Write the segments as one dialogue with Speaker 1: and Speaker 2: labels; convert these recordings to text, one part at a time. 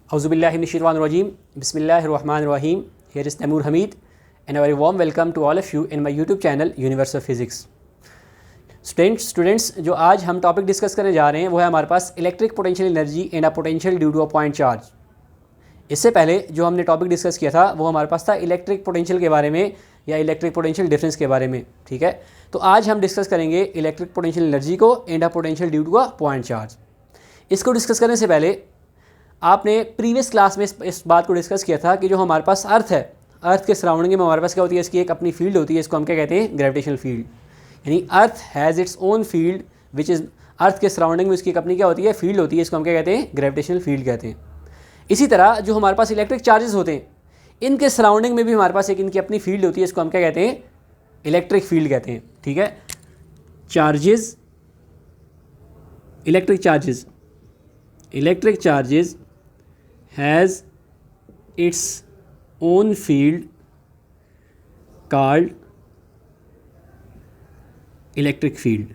Speaker 1: Auzubillahiminash-shaytanir-rajim. Bismillahir-rahmanir-rahim. Here is Taimur Hamid and a very warm welcome to all of you in my YouTube channel Universe of Physics. Students जो आज हम topic discuss करने जा रहे हैं वो है हमारे पास electric potential energy and a potential due to a point charge. इससे पहले जो हमने टॉपिक डिस्कस किया था वो हमारे पास था इलेक्ट्रिक पोटेंशियल के बारे में या इलेक्ट्रिक पोटेंशियल डिफरेंस के बारे में, ठीक है। तो आज हम डिस्कस करेंगे इलेक्ट्रिक पोटेंशियल एनर्जी को and a potential due to a point charge. इसको डिस्कस करने से पहले आपने प्रीवियस क्लास में इस बात को डिस्कस किया था कि जो हमारे पास अर्थ है, अर्थ के सराउंडिंग में हमारे पास क्या होती है, इसकी एक अपनी फील्ड होती है, इसको हम क्या कहते हैं, ग्रेविटेशनल फील्ड। यानी earth has its own field which is, earth के सराउंडिंग में इसकी एक अपनी क्या होती है, फील्ड होती है, इसको हम क्या कहते हैं, ग्रेविटेशनल फील्ड कहते हैं। इसी तरह जो हमारे पास इलेक्ट्रिक चार्जेस होते हैं इनके सराउंडिंग में भी हमारे पास एक इनकी अपनी फील्ड होती है, इसको हम क्या कहते हैं, इलेक्ट्रिक फील्ड कहते हैं, ठीक है। Charges, electric charges has its own field called electric field,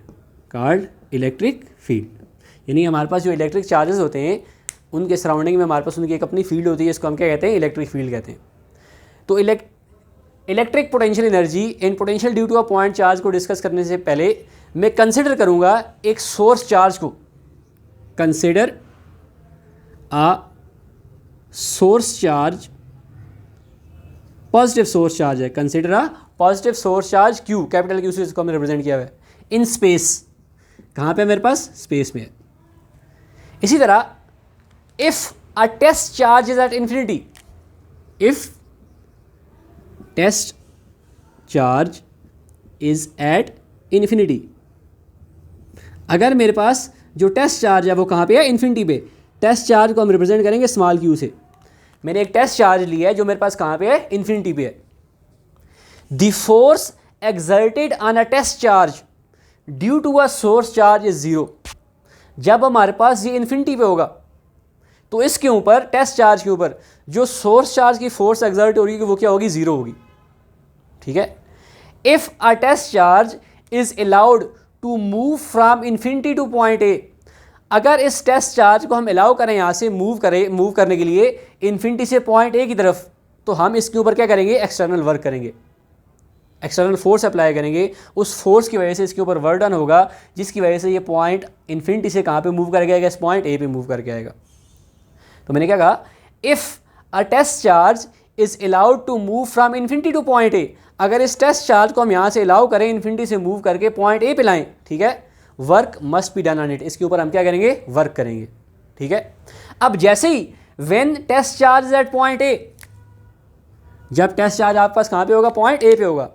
Speaker 1: यानी हमारे पास जो इलेक्ट्रिक चार्जेस होते हैं उनके सराउंडिंग में हमारे पास उनकी एक अपनी फील्ड होती है, इसको हम क्या कहते हैं, इलेक्ट्रिक फील्ड कहते हैं। तो electric potential energy and potential due to a point charge को डिस्कस करने से पहले मैं कंसिडर करूँगा एक सोर्स चार्ज को। Consider a source charge, positive source charge है, consider a positive source charge Q, capital Q से इसको हमने रिप्रेजेंट किया हुआ है, इन स्पेस। कहाँ पे मेरे पास, स्पेस में है। इसी तरह if a test charge is at infinity, if test charge is at infinity, अगर मेरे पास जो टेस्ट चार्ज है वो कहाँ पे है, इन्फिनिटी पे। टेस्ट चार्ज को हम रिप्रेजेंट करेंगे स्मॉल क्यू से। मैंने एक टेस्ट चार्ज लिया है जो मेरे पास कहाँ पे है, इन्फिनिटी पे है। The force exerted on a test charge due to a source charge is zero. जब हमारे पास ये इन्फिनिटी पे होगा तो इसके ऊपर, टेस्ट चार्ज के ऊपर जो सोर्स चार्ज की फोर्स एक्सर्ट हो रही है वो क्या होगी, जीरो होगी, ठीक है। If a test charge is allowed to move from infinity to point A, अगर इस टेस्ट चार्ज को हम अलाउ करें यहाँ से मूव करने के लिए इन्फिनिटी से पॉइंट ए की तरफ, तो हम इसके ऊपर क्या करेंगे, एक्सटर्नल वर्क करेंगे, एक्सटर्नल फोर्स अप्लाई करेंगे। उस फोर्स की वजह से इसके ऊपर वर्क डन होगा, जिसकी वजह से ये पॉइंट इन्फिनिटी से कहाँ पे मूव करके आएगा, इस पॉइंट ए पे मूव करके आएगा। तो मैंने क्या कहा, if a test charge is allowed to move from infinity to point A, अगर इस टेस्ट चार्ज को हम यहाँ से अलाउ करें, इन्फिनिटी से मूव करके पॉइंट ए पे लाएँ, ठीक है, work must be done on it, इसके ऊपर हम क्या करेंगे, वर्क करेंगे, ठीक है। अब जैसे ही when test charge is at point A, जब टेस्ट चार्ज आपके पास कहाँ पे होगा, पॉइंट ए पे होगा,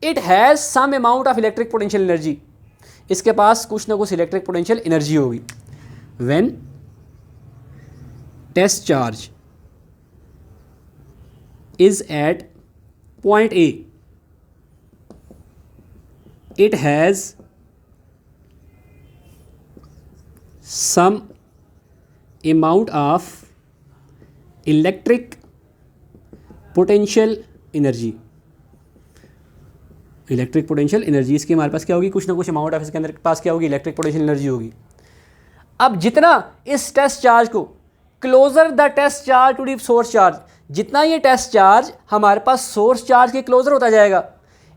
Speaker 1: it has some amount of electric potential energy, इसके पास कुछ ना कुछ इलेक्ट्रिक पोटेंशियल एनर्जी होगी। When test charge is at point A, it has some amount of electric potential energy, electric potential energy, इसकी हमारे पास क्या होगी, कुछ ना कुछ अमाउंट ऑफ इसके अंदर पास क्या होगी, इलेक्ट्रिक पोटेंशियल एनर्जी होगी। अब जितना इस टेस्ट चार्ज को, closer the test charge to the source charge, जितना ये टेस्ट चार्ज हमारे पास सोर्स चार्ज के क्लोजर होता जाएगा,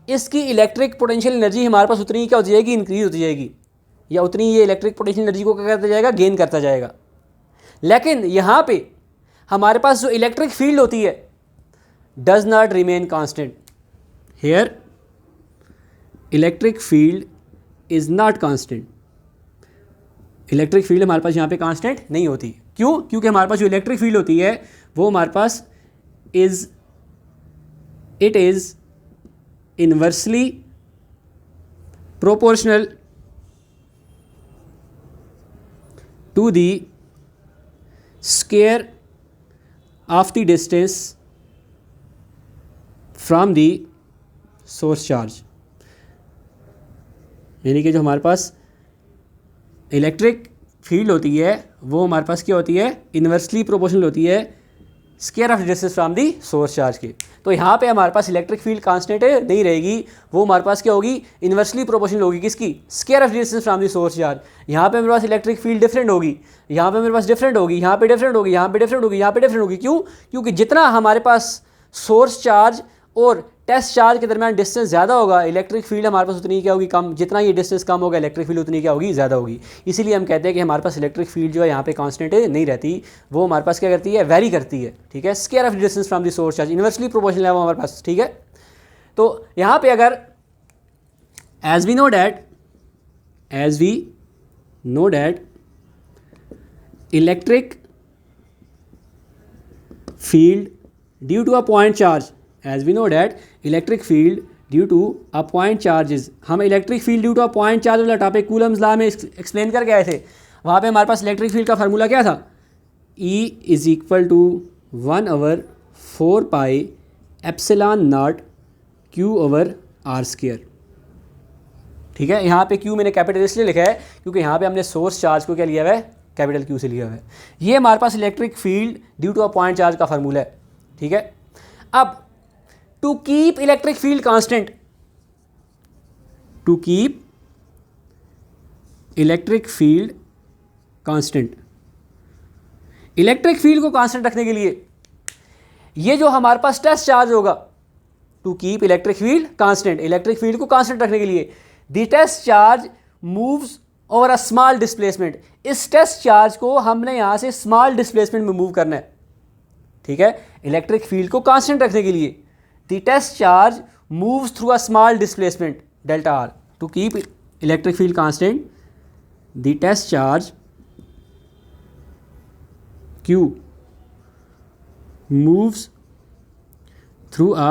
Speaker 1: इसकी इलेक्ट्रिक पोटेंशियल एनर्जी हमारे पास उतनी क्या होती जाएगी, इंक्रीज होती जाएगी, या उतनी ये इलेक्ट्रिक पोटेंशियल एनर्जी को क्या करता जाएगा, गेन करता जाएगा। लेकिन यहाँ पे हमारे पास जो इलेक्ट्रिक फील्ड होती है does not remain constant. Here electric field is not constant, electric field हमारे पास यहाँ पे कांस्टेंट नहीं होती। क्यों? क्योंकि हमारे पास जो इलेक्ट्रिक फील्ड होती है वो हमारे पास it is inversely proportional to the square of the distance from the source charge, यानी कि जो हमारे पास इलेक्ट्रिक फील्ड होती है वो हमारे पास क्या होती है, इन्वर्सली प्रोपोर्शनल होती है square of distance from the source charge के। तो यहाँ पे हमारे पास इलेक्ट्रिक फील्ड कांस्टेंट नहीं रहेगी, वो हमारे पास क्या होगी, इन्वर्सली प्रोपोर्शनल होगी किसकी, square of distance from the source charge. यहाँ पे मेरे पास इलेक्ट्रिक फील्ड डिफरेंट होगी, यहाँ पे मेरे पास डिफरेंट होगी, यहाँ पे डिफरेंट होगी, यहाँ पे डिफरेंट होगी, यहाँ पे डिफरेंट होगी। क्यों? क्योंकि जितना हमारे पास सोर्स चार्ज और टेस्ट चार्ज के दरमियान डिस्टेंस ज़्यादा होगा, इलेक्ट्रिक फील्ड हमारे पास उतनी क्या होगी, कम। जितना ये डिस्टेंस कम होगा, इलेक्ट्रिक फील्ड उतनी क्या होगी, ज़्यादा होगी। इसीलिए हम कहते हैं कि हमारे पास इलेक्ट्रिक फील्ड जो है यहाँ पे कांस्टेंट नहीं रहती, वो हमारे पास क्या करती है, वेरी करती है। ठीक है, square of distance from the source charge, inversely proportional है वो हमारे पास। ठीक है, तो यहाँ पे अगर as we know that electric field due to a point charge, as we know that electric field due to a point charges, हम electric field due to a point charge वाला टॉपिक कूलम्स लॉ में explain करके आए थे। वहाँ पे हमारे पास इलेक्ट्रिक फील्ड का फार्मूला क्या था, E is equal to 1/4 epsilon naught Q over R square. ठीक है, यहाँ पे Q मैंने कैपिटल इसलिए लिखा है क्योंकि यहाँ पे हमने सोर्स चार्ज को क्या लिया हुआ है, कैपिटल Q से लिया हुआ है। ये हमारे पास electric field due to a point charge का फार्मूला है। ठीक है, अब to keep electric field constant, to keep electric field constant, electric field को कांस्टेंट रखने के लिए ये जो हमारे पास टेस्ट चार्ज होगा, to keep electric field constant, electric field को कांस्टेंट रखने के लिए the test charge moves over a small displacement. इस टेस्ट चार्ज को हमने यहां से स्मॉल डिस्प्लेसमेंट में मूव करना है। ठीक है, इलेक्ट्रिक फील्ड को कांस्टेंट रखने के लिए the test charge moves through a small displacement delta r. To keep electric field constant, the test charge Q moves through a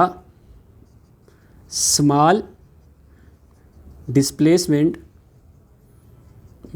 Speaker 1: small displacement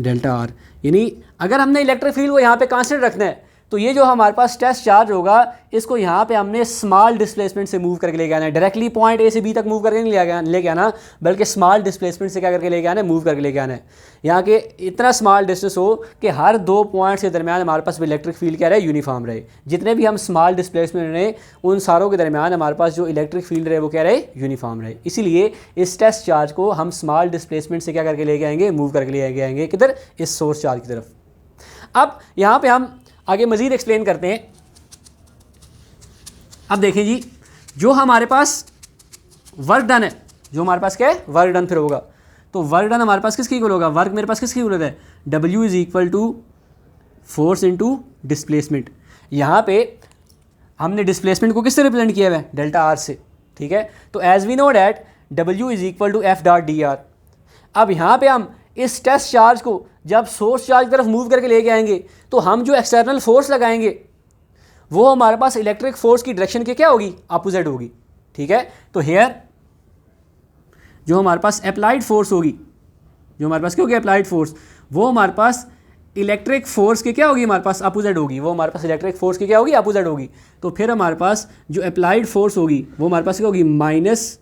Speaker 1: delta r। यानी अगर हमने इलेक्ट्रिक फील्ड को यहाँ पे कांस्टेंट रखना है तो ये जो हमारे पास टेस्ट चार्ज होगा इसको यहाँ पे हमने स्मॉल डिस्प्लेसमेंट से मूव करके लेके आना है। डायरेक्टली पॉइंट ए से बी तक मूव करके नहीं लेके आना, बल्कि स्मॉल डिस्प्लेसमेंट से क्या करके लेके आना है, मूव करके लेके आना है। यहाँ के इतना स्मॉल डिस्टेंस हो कि हर दो पॉइंट्स के दरमियान हमारे पास इलेक्ट्रिक फील्ड क्या रहे, यूनिफॉर्म रहे। जितने भी हम स्मॉल डिस्प्लेसमेंट रहे उन सारों के दरमियान हमारे पास जो इलेक्ट्रिक फील्ड रहे वो क्या रहे, यूनिफॉर्म रहे। इसीलिए इस टेस्ट चार्ज को हम स्मॉल डिस्प्लेसमेंट से क्या करके लेके आएंगे, मूव करके लेके आएंगे किधर, इस सोर्स चार्ज की तरफ। अब यहाँ पर हम आगे मज़ीद एक्सप्लेन करते हैं। अब देखें जी, जो हमारे पास वर्क डन है, जो हमारे पास क्या है, वर्क डन फिर होगा, तो वर्क डन हमारे पास किसके इक्वल होगा, वर्क मेरे पास किसकी इक्वल है, W is equal to force into displacement. यहाँ पे हमने डिस्प्लेसमेंट को किससे रिप्रेजेंट किया हुआ है, डेल्टा आर से। ठीक है, तो as we know that W is equal to F dot D R. अब यहाँ पे हम इस टेस्ट चार्ज को जब सोर्स चार्ज की तरफ मूव करके लेके आएंगे तो हम जो एक्सटर्नल फोर्स लगाएंगे वो हमारे पास इलेक्ट्रिक फोर्स की डायरेक्शन के क्या होगी, अपोजिट होगी। ठीक है, तो हेयर जो हमारे पास अप्लाइड फोर्स होगी, जो हमारे पास क्या होगी, अप्लाइड फोर्स, वो हमारे पास इलेक्ट्रिक फोर्स के क्या होगी, हमारे पास अपोजिट होगी। वो हमारे पास इलेक्ट्रिक फोर्स की क्या होगी, अपोजिट होगी। तो फिर हमारे पास जो अप्लाइड फोर्स होगी वो हमारे पास क्या होगी, माइनस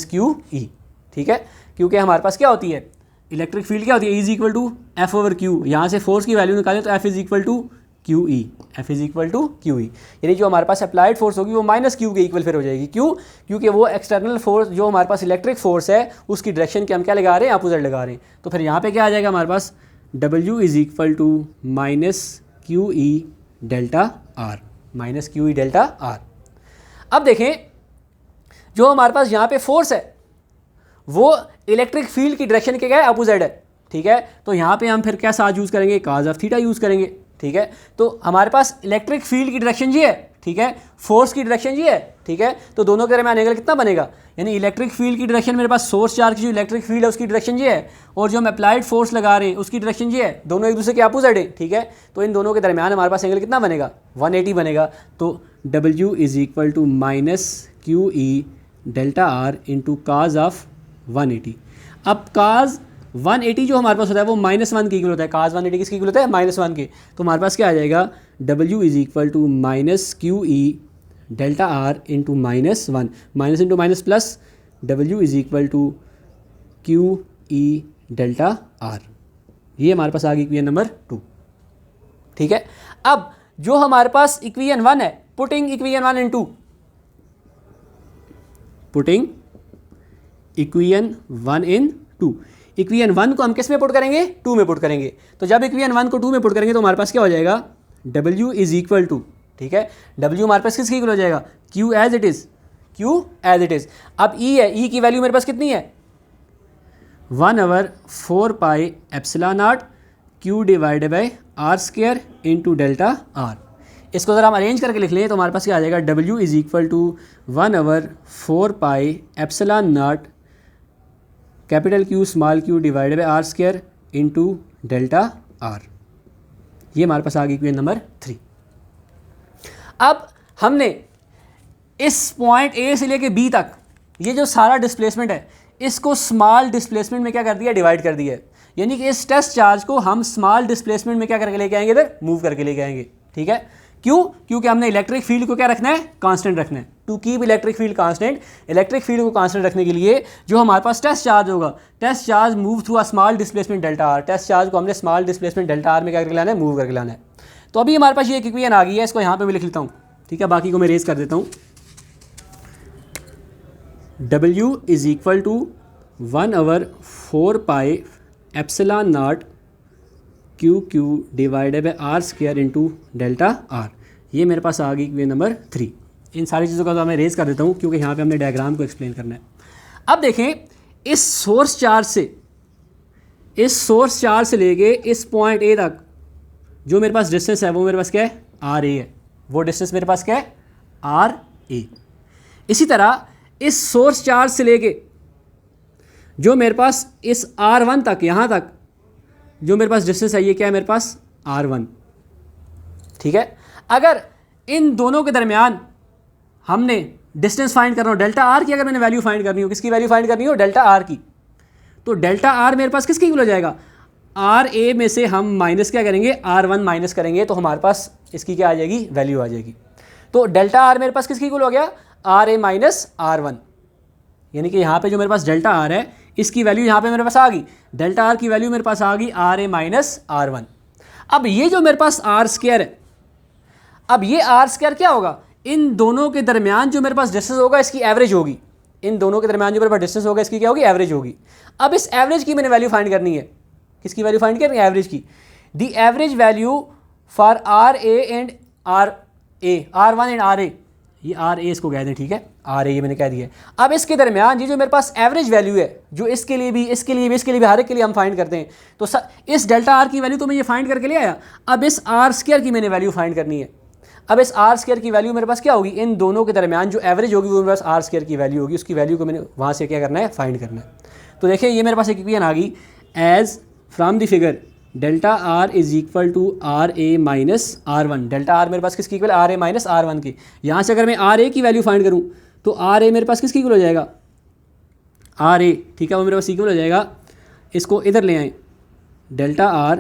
Speaker 1: क्यू ई। ठीक है, क्योंकि हमारे पास क्या होती है, इलेक्ट्रिक फील्ड क्या होती है, is equal to F over Q. यहाँ से फोर्स की वैल्यू निकालें तो F is equal to Q E, F is equal to Q E. यानी जो हमारे पास अप्लाइड फोर्स होगी वो माइनस क्यू के इक्वल फिर हो जाएगी। क्यों? क्योंकि वो एक्सटर्नल फोर्स जो हमारे पास इलेक्ट्रिक फोर्स है उसकी डायरेक्शन के हम क्या लगा रहे हैं, अपोजिट लगा रहे हैं। तो फिर यहाँ पे क्या आ जाएगा हमारे पास, W is equal to minus Q E delta R, minus Q E delta are. अब देखें, जो हमारे पास यहाँ पे फोर्स है वो इलेक्ट्रिक फील्ड की डायरेक्शन के क्या है, अपोजिट है। ठीक है, तो यहाँ पे हम फिर क्या साथ यूज़ करेंगे, काज ऑफ थीटा यूज़ करेंगे। ठीक है, तो हमारे पास इलेक्ट्रिक फील्ड की डायरेक्शन ये है, ठीक है, फोर्स की डायरेक्शन ये है। ठीक है, तो दोनों के दरमियान एंगल कितना बनेगा, यानी इलेक्ट्रिक फील्ड की डायरेक्शन मेरे पास सोर्स चार्ज की जो इलेक्ट्रिक फील्ड है उसकी डायरेक्शन ये है, और जो हम अप्लाइड फोर्स लगा रहे हैं उसकी डायरेक्शन ये है, दोनों एक दूसरे के अपोजिट है। ठीक है, तो इन दोनों के दरमियान हमारे पास एंगल कितना बनेगा, 180 बनेगा। तो W is equal to minus Q E delta R into cos of 180। अब काज 180 जो हमारे पास होता है वो -1 के इक्वल होता है। काज 180 किसके इक्वल होता है, -1 के। तो हमारे पास क्या आ जाएगा, W is equal to minus Q E delta R into -1, minus into minus plus, W is equal to Q E delta R. ये हमारे पास आ गई इक्वेशन नंबर 2। ठीक है। अब जो हमारे पास इक्वेशन 1 है, पुटिंग इक्वेशन 1 इन 2, पुटिंग इक्वेशन 1 इन 2, इक्वेशन 1 को हम किस में पुट करेंगे, 2 में पुट करेंगे। तो जब इक्वेशन 1 को 2 में पुट करेंगे तो हमारे पास क्या हो जाएगा, W इज इक्वल टू, ठीक है, W हमारे पास किसके इक्वल हो जाएगा, Q as it is, Q as it is. अब E है, E की वैल्यू मेरे पास कितनी है, 1/4 pi epsilon naught Q divided by R square into delta R। इसको ज़रा हम अरेंज करके लिख लें तो हमारे पास क्या आ जाएगा, W is equal to 1/4 pi epsilon naught capital Q small q divided by R square into delta R। ये हमारे पास आ गई इक्वेशन नंबर 3। अब हमने इस पॉइंट A से लेके B तक ये जो सारा डिस्प्लेसमेंट है इसको स्मॉल डिस्प्लेसमेंट में क्या कर दिया, डिवाइड कर दिया है। यानी कि इस टेस्ट चार्ज को हम स्मॉल डिस्प्लेसमेंट में क्या करके लेके आएंगे, इधर मूव करके लेके आएंगे, ठीक है। क्यों, क्योंकि हमने इलेक्ट्रिक फील्ड को क्या रखना है, कांस्टेंट रखना है। To keep electric field constant, electric field को कांस्टेंट रखने के लिए जो हमारे पास टेस्ट चार्ज होगा, test charge move through a small displacement delta R, test charge को हमने स्मॉल डिस्प्लेसमेंट डेल्टा आर में क्या करके लाना है, मूव करके लाना है। तो अभी हमारे पास ये इक्वेशन आ गई है, इसको यहाँ पे मैं लिख लेता हूँ, ठीक है, बाकी को मैं रेज कर देता हूँ। W is equal to 1/4 pi epsilon naught QQ divided by R square into delta R। ये मेरे पास आ गई इक्वेशन नंबर 3। इन सारी चीज़ों का तो मैं रेज कर देता हूँ क्योंकि यहाँ पे हमने डायग्राम को एक्सप्लेन करना है। अब देखें, इस सोर्स चार्ज से लेके इस पॉइंट A तक जो मेरे पास डिस्टेंस है वो मेरे पास क्या है, RA है। वो डिस्टेंस मेरे पास क्या है, RA। इसी तरह इस सोर्स चार्ज से लेके जो मेरे पास इस R1 तक, यहाँ तक जो मेरे पास डिस्टेंस है ये क्या है, मेरे पास R1, ठीक है। अगर इन दोनों के दरमियान हमने डिस्टेंस फाइंड करना हो, डेल्टा आर की अगर मैंने वैल्यू फाइंड करनी हो, किसकी वैल्यू फाइंड करनी हो, डेल्टा आर की, तो डेल्टा आर मेरे पास किसकी इक्वल हो जाएगा, आर ए में से हम माइनस क्या करेंगे, R1 माइनस करेंगे तो हमारे पास इसकी क्या आ जाएगी, वैल्यू आ जाएगी। तो डेल्टा आर मेरे पास किसकी इक्वल हो गया, RA माइनस R1। यानी कि यहाँ पे जो मेरे पास डेल्टा आर है इसकी वैल्यू यहाँ पे मेरे पास आ गई, डेल्टा आर की वैल्यू मेरे पास आ गई RA माइनस R1। अब ये जो मेरे पास R स्क्वायर है, अब ये R स्क्वायर क्या होगा, इन दोनों के दरमियान जो मेरे पास डिस्टेंस होगा इसकी एवरेज होगी, इन दोनों के दरमियान जो मेरे पास डिस्टेंस होगा इसकी क्या होगी, एवरेज होगी। अब इस एवरेज की मैंने वैल्यू फाइंड करनी है, किसकी वैल्यू फाइंड करनी है, एवरेज की। The average value for RA and R1 and RA, ये RA इसको कह दें, ठीक है, RA ये मैंने कह दिया। अब इसके दरमियान ये जो मेरे पास एवरेज वैल्यू है, जो इसके लिए भी, इसके लिए भी, इसके लिए भी, हर एक के लिए हम फाइंड करते हैं, तो इस डेल्टा आर की वैल्यू तो मैं ये फाइंड करके ले आया। अब इस R स्क्वायर की मैंने वैल्यू फाइंड करनी है। अब इस R स्क्वायर की वैल्यू मेरे पास क्या होगी, इन दोनों के दरमियान जो एवरेज होगी वो मेरे पास R स्क्वायर की वैल्यू होगी, उसकी वैल्यू को मैंने वहाँ से क्या करना है, फाइंड करना है। तो देखिए ये मेरे पास एक इक्वेशन आ गई, as from the figure delta R is equal to RA minus R1। Delta R मेरे पास किसकी इक्वल, RA माइनस R1 की। यहाँ से अगर मैं RA की वैल्यू फाइंड करूँ तो RA मेरे पास किसकी इक्वल हो जाएगा, RA, ठीक है, वो मेरे पास इक्वल हो जाएगा, इसको इधर ले आएँ, डेल्टा आर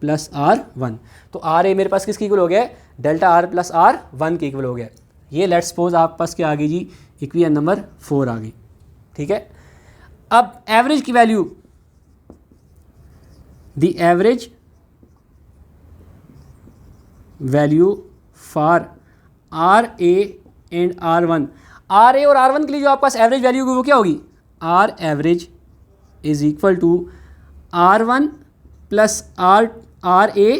Speaker 1: प्लस R1। तो RA मेरे पास किसकी इक्वल हो गया, डेल्टा आर प्लस R1 के इक्वल हो गया। ये लेट्स सपोज आप पास क्या आ गई जी, इक्वेशन नंबर 4 आ गई, ठीक है। अब एवरेज की value, the average value for RA and R1, RA और R1 के लिए जो आपके पास एवरेज वैल्यू होगी वो क्या होगी, R average is equal to R1 plus RA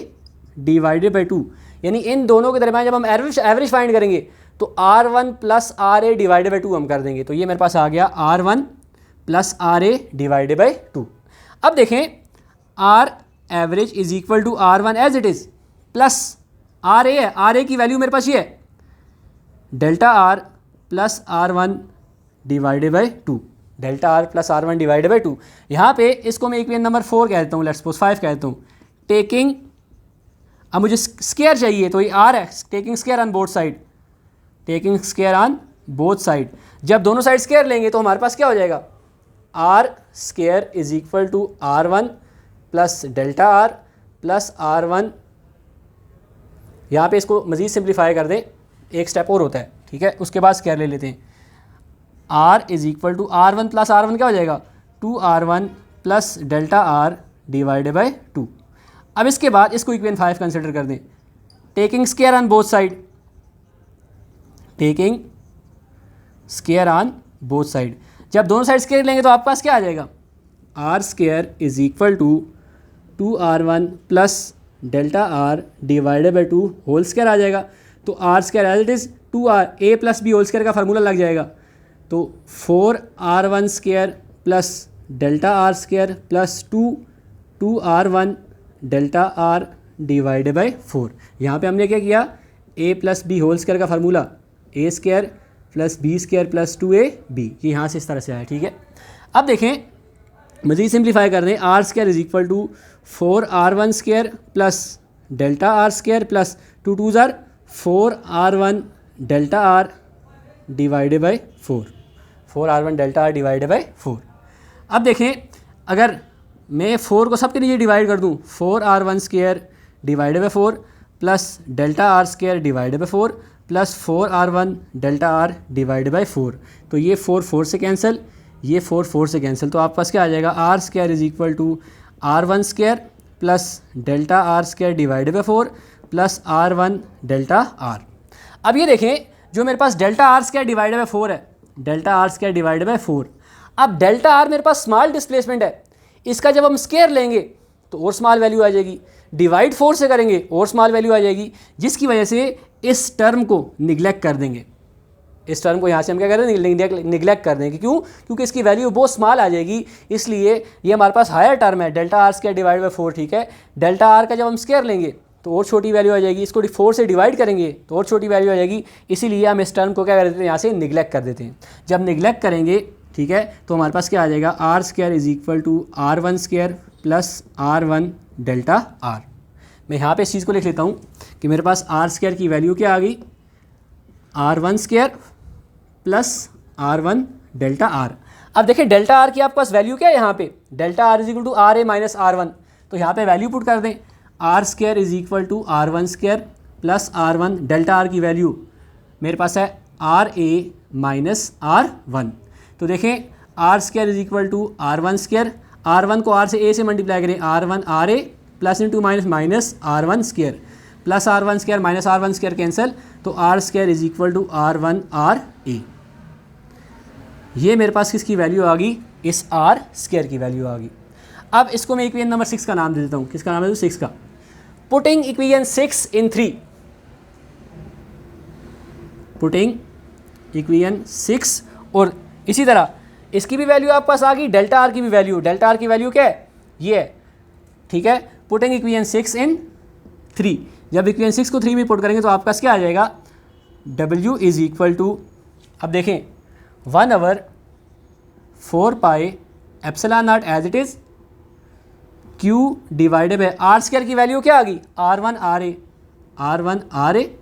Speaker 1: divided by 2। यानी इन दोनों के दरमियान जब हम एवरेज फाइंड करेंगे तो R1 plus RA divided by 2 हम कर देंगे। तो ये मेरे पास आ गया R1 plus RA divided by 2। अब देखें, R average is equal to R1 as it is plus RA है, RA की वैल्यू मेरे पास ये है, delta R plus R1 divided by 2, delta R plus R1 divided by 2। यहाँ पे इसको मैं इक्वेशन नंबर 4 कह देता हूँ, लेट्स सपोज 5 कह देता हूँ। टेकिंग, अब मुझे स्क्वायर चाहिए तो ये R है, taking square on both side, taking square on both side. जब दोनों साइड स्क्वायर लेंगे तो हमारे पास क्या हो जाएगा, R square is equal to R1 plus delta R plus R1। यहाँ पे इसको मज़ीद सिंप्लीफाई कर दें, एक स्टेप और होता है, ठीक है, उसके बाद स्क्वायर ले लेते हैं। R is equal to R1 plus R1 क्या हो जाएगा, 2R1 plus delta R divided by 2। अब इसके बाद इसको इक्वेशन 5 कंसिडर कर दें, taking square on both side, taking square on both side. जब दोनों साइड स्क्वायर लेंगे तो आपके पास क्या आ जाएगा, are square is equal to 2r1 plus delta are divided by 2 whole square आ जाएगा। तो r square as it is 2r a plus b whole square का फार्मूला लग जाएगा। तो 4r1 square plus delta are square plus 2r1 delta are divided by 4। यहाँ पे हमने क्या किया, a plus b whole square का formula a square plus b square plus 2ab, ये यहाँ से इस तरह से आया। ठीक है, अब देखें मज़ीद सिंप्लीफाई कर दें, R square is equal to 4r1 square plus delta are square plus 2 2 ज़ार 4r1 delta are divided by 4, 4r1 delta are divided by 4। अब देखें अगर मैं 4 को सबके नीचे डिवाइड कर दूँ, 4r1 square divided by 4 plus delta are square divided by 4 plus 4r1 delta are divided by 4, तो ये 4 4 से कैंसिल, ये 4 4 से कैंसिल, तो आपके पास क्या आ जाएगा, are square is equal to r1 square plus delta are square divided by 4 plus r1 delta are. अब ये देखें जो मेरे पास delta are square divided by 4 है, delta are square divided by 4, अब डेल्टा आर मेरे पास स्मॉल डिस्प्लेसमेंट है, इसका जब हम स्क्वायर लेंगे तो और स्मॉल वैल्यू आ जाएगी, डिवाइड 4 से करेंगे और स्मॉल वैल्यू आ जाएगी, जिसकी वजह से इस टर्म को निगलेक्ट कर देंगे, इस टर्म को यहाँ से हम क्या करें, निगलेक्ट कर देंगे। क्यों? क्योंकि इसकी वैल्यू बहुत स्मॉल आ जाएगी, इसलिए ये हमारे पास हायर टर्म है delta are square divide by 4। ठीक है, डेल्टा आर का जब हम स्क्वायर लेंगे तो और छोटी वैल्यू आ जाएगी, इसको 4 से डिवाइड करेंगे तो और छोटी वैल्यू आ जाएगी, इसीलिए हम इस टर्म को क्या कर देते हैं, यहाँ से निगलेक्ट कर देते हैं। जब निगलेक्ट करेंगे, ठीक है, तो हमारे पास क्या आ जाएगा, are square is equal to r1 square plus r1 delta R. मैं यहाँ पे इस चीज़ को लिख लेता हूँ कि मेरे पास आर स्क्वायर की वैल्यू क्या आ गई, r1 square plus r1 delta are. अब देखिए डेल्टा आर की आपके पास वैल्यू क्या है, यहाँ पे delta R is equal to R A minus r1, तो यहाँ पे वैल्यू पुट कर दें, R square is equal to r1 square plus r1 delta R की वैल्यू मेरे पास है आर ए माइनस r1। तो देखें R square is equal to r1 square, r1 को r से a से मल्टीप्लाई करें, r1 are A plus into minus minus r1 square plus r1 square minus r1 square cancel, तो r square is equal to r1 are a. ये मेरे पास किसकी value आ गई, इस आर स्क्वायर की वैल्यू आ गई। अब इसको मैं इक्वेशन नंबर 6 का नाम दे देता हूँ, किसका नाम है, 6 का, पुटिंग इक्वेशन 6 इन 3, पुटिंग इक्वेशन 6, और इसी तरह इसकी भी वैल्यू आपके पास आ गई, डेल्टा आर की भी वैल्यू, डेल्टा आर की वैल्यू क्या है, ये है। ठीक है, पुटिंग इक्वेशन 6 इन 3, जब इक्वेशन 6 को 3 में पुट करेंगे तो आपके पास क्या आ जाएगा, W इज इक्वल टू, अब देखें 1/4 pi epsilon naught as it is Q divided by R square की वैल्यू क्या आ गई, R1 आर ए,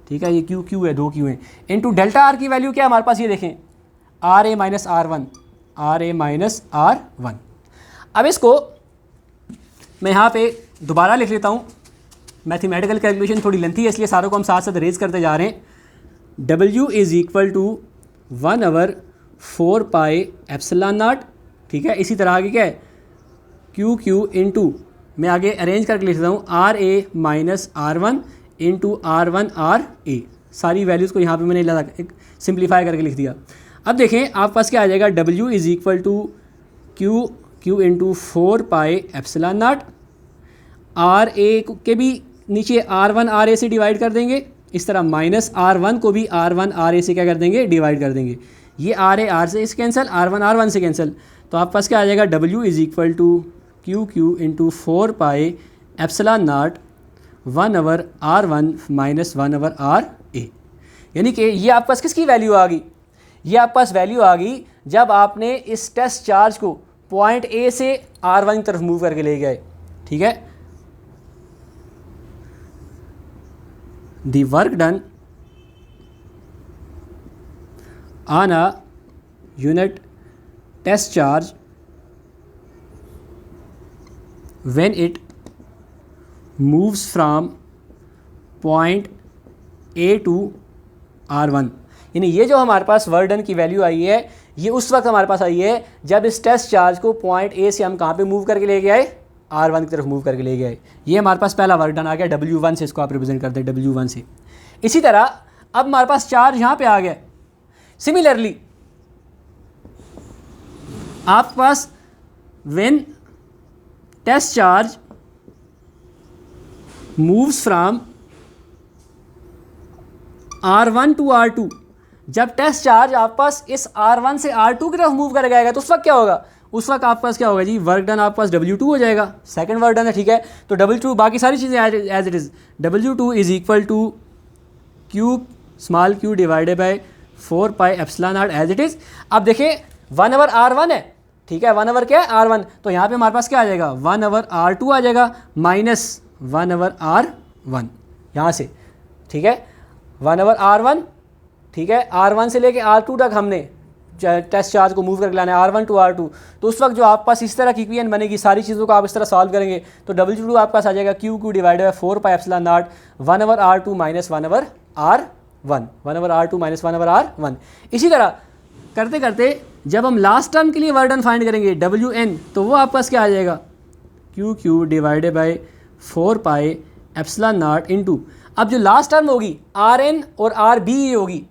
Speaker 1: ठीक है, ये Q है, 2 Q हैं, इनटू डेल्टा आर की वैल्यू क्या है हमारे पास, ये देखें आर ए माइनस R1। अब इसको मैं यहाँ पे दोबारा लिख लेता हूँ, मैथमेटिकल कैलकुलेशन थोड़ी लेंथी है इसलिए सारों को हम साथ साथ रेज करते जा रहे हैं। W is equal to 1/4 pi epsilon naught, ठीक है, इसी तरह आगे क्या है, Q इंटू, मैं आगे अरेंज करके लिख देता हूँ, r A minus R1 into R1 are a, सारी वैल्यूज़ को यहाँ पे मैंने सिंप्लीफाई करके लिख दिया। अब देखें आपके पास क्या आ जाएगा, W is equal to Q into 4 pi epsilon naught, r a के भी नीचे R1 आर ए से डिवाइड कर देंगे, इस तरह माइनस R1 को भी R1 आर ए से क्या कर देंगे, डिवाइड कर देंगे, ये आर ए आर से इस कैंसिल, R1 R1 से कैंसिल, तो आपके पास क्या आ जाएगा, W is equal to Q into 4 pi epsilon naught 1/R1 minus 1/R A. यानी कि ये आपके पास किसकी वैल्यू आ गई, ये आपके पास वैल्यू आ गई जब आपने इस टेस्ट चार्ज को पॉइंट ए से R1 की तरफ मूव करके ले गए। ठीक है, the work done on a unit test charge when it moves from point A to R1, यानी ये जो हमारे पास वर्क डन की वैल्यू आई है ये उस वक्त हमारे पास आई है जब इस टेस्ट चार्ज को पॉइंट ए से हम कहाँ पे मूव करके लेके आए, R1 की तरफ मूव करके ले गए। ये हमारे पास पहला वर्क डन आ गया W1 से, इसको आप रिप्रेजेंट करते हैं W1 से। इसी तरह अब हमारे पास चार्ज यहाँ पे आ गया। सिमिलरली आपके पास when test charge moves from R1 to R2, जब टेस्ट चार्ज आपके पास इस R1 से R2 की तरफ मूव कर जाएगा तो उस वक्त क्या होगा, उस वक्त आपके पास क्या होगा जी, वर्क डन आपके पास W2 हो जाएगा, सेकंड वर्क डन है, ठीक है। तो W2 बाकी सारी चीज़ें as it is, W2 is equal to Q small q divided by 4 pi epsilon naught as it is. अब देखिए 1/R1 है, ठीक है, 1/, क्या है, R1, तो यहाँ पे हमारे पास क्या आ जाएगा, 1/R2 आ जाएगा माइनस 1/R1 यहाँ से, ठीक है, 1/R1, ठीक है। R1 से लेके R2 तक हमने टेस्ट चार्ज को मूव करके लाना है R1 टू R2, तो उस वक्त जो आपके पास इस तरह की इक्वेशन बनेगी, सारी चीज़ों को आप इस तरह सॉल्व करेंगे तो W2 आपके पास आ जाएगा Q divided by 4 pi epsilon not 1/R2 minus 1/R1, 1/R2 minus 1/R1। इसी तरह करते करते जब हम लास्ट टर्म के लिए वर्क डन फाइंड करेंगे WN, तो वो आपके पास क्या आ जाएगा, Q divided by 4 pi epsilon not into, अब जो लास्ट टर्म होगी RN और RB होगी,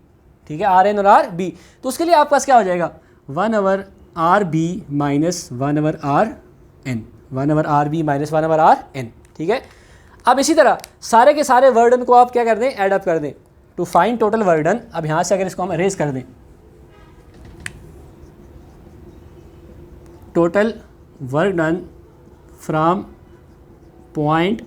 Speaker 1: ठीक है, RN और RB, तो उसके लिए आपके पास क्या हो जाएगा 1/RB minus 1/RN, 1/RB minus 1/RN, ठीक है। अब इसी तरह सारे के सारे वर्डन को आप क्या कर दें, ऐड अप कर दें टू फाइंड टोटल वर्डन। अब यहाँ से अगर इसको हम अरेज कर दें, total work done from point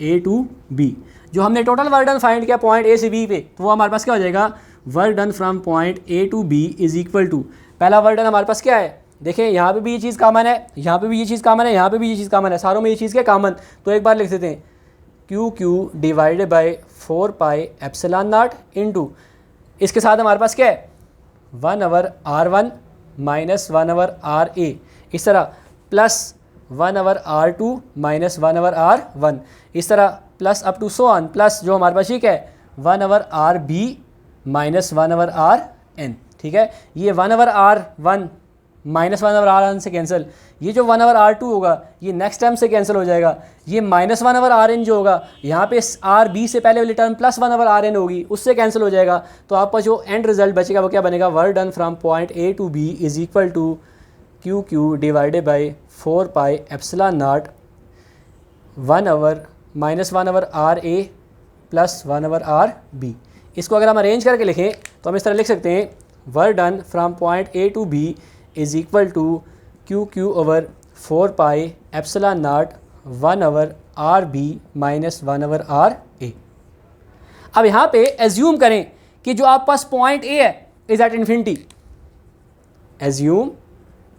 Speaker 1: A to B, जो हमने टोटल वर्क डन फाइंड किया पॉइंट A से B पे, तो वो हमारे पास क्या हो जाएगा, work done from point A to B is equal to, पहला वर्क डन हमारे पास क्या है, देखें यहाँ पे भी ये चीज़ कॉमन है, यहाँ पे भी ये चीज़ कॉमन है, यहाँ पे भी ये चीज़ कॉमन है, सारों में ये चीज़ क्या कॉमन, तो एक बार लिख देते हैं Q divided by 4 pi epsilon not into, इसके साथ हमारे पास क्या है 1/R1 माइनस 1/RA, इस तरह प्लस 1/R2 माइनस 1/R1, इस तरह plus up to so on, plus जो हमारे पास ये क्या है 1/RB माइनस 1/RN, ठीक है। ये 1/R1 माइनस 1/R1 से कैंसिल, ये जो 1/R2 होगा ये नेक्स्ट टर्म से कैंसिल हो जाएगा, ये माइनस 1/RN जो होगा यहाँ पे RB से पहले वाली टर्म प्लस 1/RN होगी, उससे कैंसिल हो जाएगा, तो आपका जो एंड रिजल्ट बचेगा वो क्या बनेगा, work done from point A to B is equal to Q divided by 4 pi epsilon naught 1/ minus 1/RA plus 1/RB। इसको अगर हम अरेंज करके लिखें तो हम इस तरह लिख सकते हैं, work done from point A to B is equal to Q over 4 pi epsilon naught 1/RB minus 1/RA। अब यहाँ पे एज्यूम करें कि जो आपके पास पॉइंट A है is at infinity, assume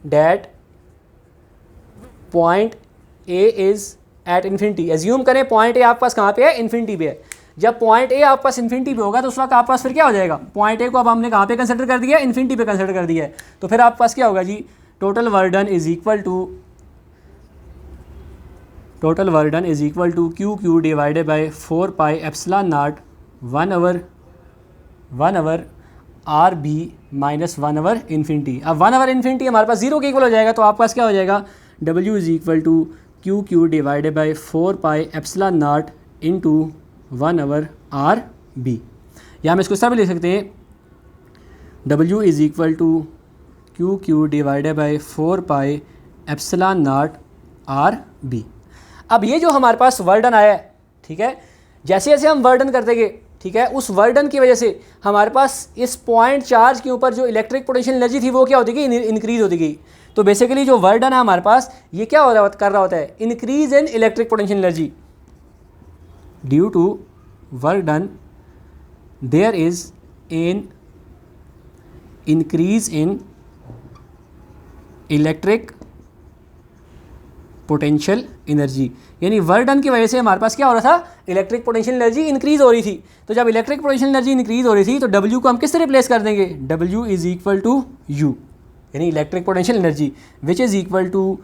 Speaker 1: that point A is at infinity, assume करें पॉइंट A आपके पास कहाँ पे है, इन्फिनिटी पे है। जब पॉइंट A आपके पास इन्फिनिटी पे होगा तो उस वक्त आपके पास फिर क्या हो जाएगा, पॉइंट A को अब हमने कहाँ पे कंसिडर कर दिया, इन्फिनिटी पे कंसिडर कर दिया है, तो फिर आपके पास क्या होगा जी, total work done is equal to Q divided by 4 pi epsilon naught 1/RB minus 1/इन्फिनिटी। अब 1/इन्फिनिटी हमारे पास 0 के इक्वल हो जाएगा, तो आपके पास क्या हो जाएगा, W is equal to Q divided by 4 pi epsilon naught into 1/RB, या हम इसको सब लिख सकते हैं, W is equal to Q divided by 4 pi epsilon naught RB। अब ये जो हमारे पास वर्क डन आया है, ठीक है, जैसे जैसे हम वर्क डन करते गए, ठीक है, उस वर्क डन की वजह से हमारे पास इस पॉइंट चार्ज के ऊपर जो इलेक्ट्रिक पोटेंशियल एनर्जी थी वो क्या होती गई, इंक्रीज होती गई। तो बेसिकली जो वर्क डन है हमारे पास ये क्या कर रहा होता है, increase in electric potential energy. Due to work done there is an increase in electric potential energy, यानी वर्क डन की वजह से हमारे पास क्या हो रहा था, इलेक्ट्रिक पोटेंशियल एनर्जी इंक्रीज हो रही थी। तो जब इलेक्ट्रिक पोटेंशियल एनर्जी इंक्रीज हो रही थी तो W को हम किससे रिप्लेस कर देंगे, W is equal to U, यानी electric potential energy which is equal to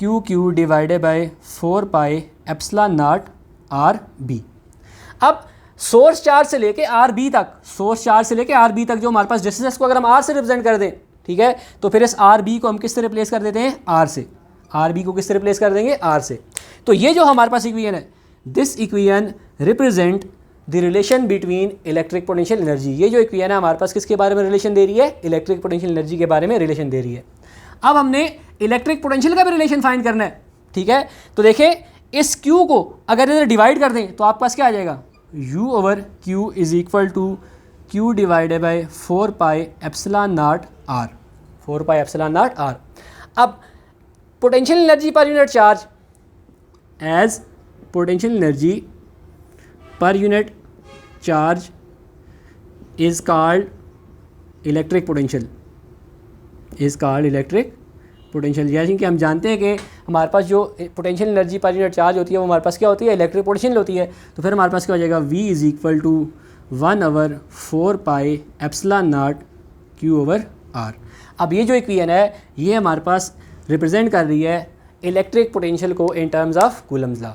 Speaker 1: Q divided by 4 pi epsilon naught RB। अब सोर्स चार्ज से लेके RB तक, सोर्स चार्ज से लेके RB तक जो हमारे पास डिस्टेंस को अगर हम R से रिप्रेजेंट कर दें, ठीक है, तो फिर इस RB को हम किससे रिप्लेस कर देते हैं, R से। आर बी को किससे रिप्लेस कर देंगे, आर से। तो ये जो हमारे पास इक्वेशन है, this equation represent the relation between electric potential energy. ये जो इक्वेशन है हमारे पास किसके बारे में रिलेशन दे रही है, इलेक्ट्रिक पोटेंशियल एनर्जी के बारे में रिलेशन दे रही है। अब हमने इलेक्ट्रिक पोटेंशियल का भी रिलेशन फाइंड करना है, ठीक है। तो देखिए इस Q को अगर इधर डिवाइड कर दें तो आपके पास क्या आ जाएगा, U over Q is equal to Q divided by 4 pi epsilon naught R, 4 pi epsilon naught R। अब potential energy per unit charge as potential energy per unit charge is called electric potential, is called electric potential. जैसे कि हम जानते हैं कि हमारे पास जो potential energy per unit charge होती है वो हमारे पास क्या होती है, इलेक्ट्रिक पोटेंशियल होती है। तो फिर हमारे पास क्या हो जाएगा, V is equal to 1 over 4 pi epsilon naught Q over R। अब ये जो इक्वेशन है ये हमारे पास रिप्रेजेंट कर रही है इलेक्ट्रिक पोटेंशियल को in terms of Coulomb's law.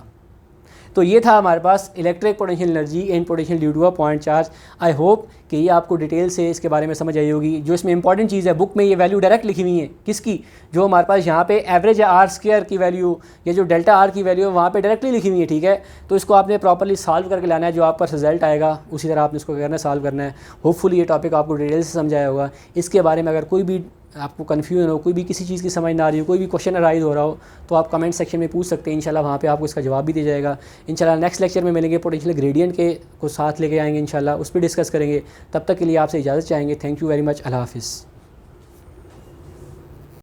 Speaker 1: तो ये था हमारे पास electric potential energy and potential due to a point charge. I hope कि ये आपको डिटेल से इसके बारे में समझ आई होगी। जो इसमें इंपॉर्टेंट चीज़ है, बुक में ये वैल्यू डायरेक्ट लिखी हुई है किसकी, जो हमारे पास यहाँ पे एवरेज है आर स्क्वायर की वैल्यू या जो डेल्टा आर की वैल्यू है वहाँ पे डायरेक्टली लिखी हुई है, ठीक है। तो इसको आपने प्रॉपर्ली सॉल्व करके लाना है, जो आपका रिजल्ट आएगा उसी तरह आपने इसको करना है, सॉल्व करना है। होपफुली ये टॉपिक आपको डिटेल से समझाया होगा। इसके बारे में अगर कोई भी आपको कन्फ्यूजन हो, कोई भी किसी चीज़ की समझ ना आ रही हो, कोई भी क्वेश्चन अराइज हो रहा हो तो आप कमेंट सेक्शन में पूछ सकते हैं। इंशाल्लाह वहाँ पे आपको इसका जवाब भी दिया जाएगा। इंशाल्लाह नेक्स्ट लेक्चर में मिलेंगे, पोटेंशियल ग्रेडियंट के को साथ लेके आएंगे इंशाल्लाह, उस पर डिस्कस करेंगे। तब तक के लिए आपसे इजाज़त चाहेंगे। थैंक यू वेरी मच, अल्लाह हाफिज़।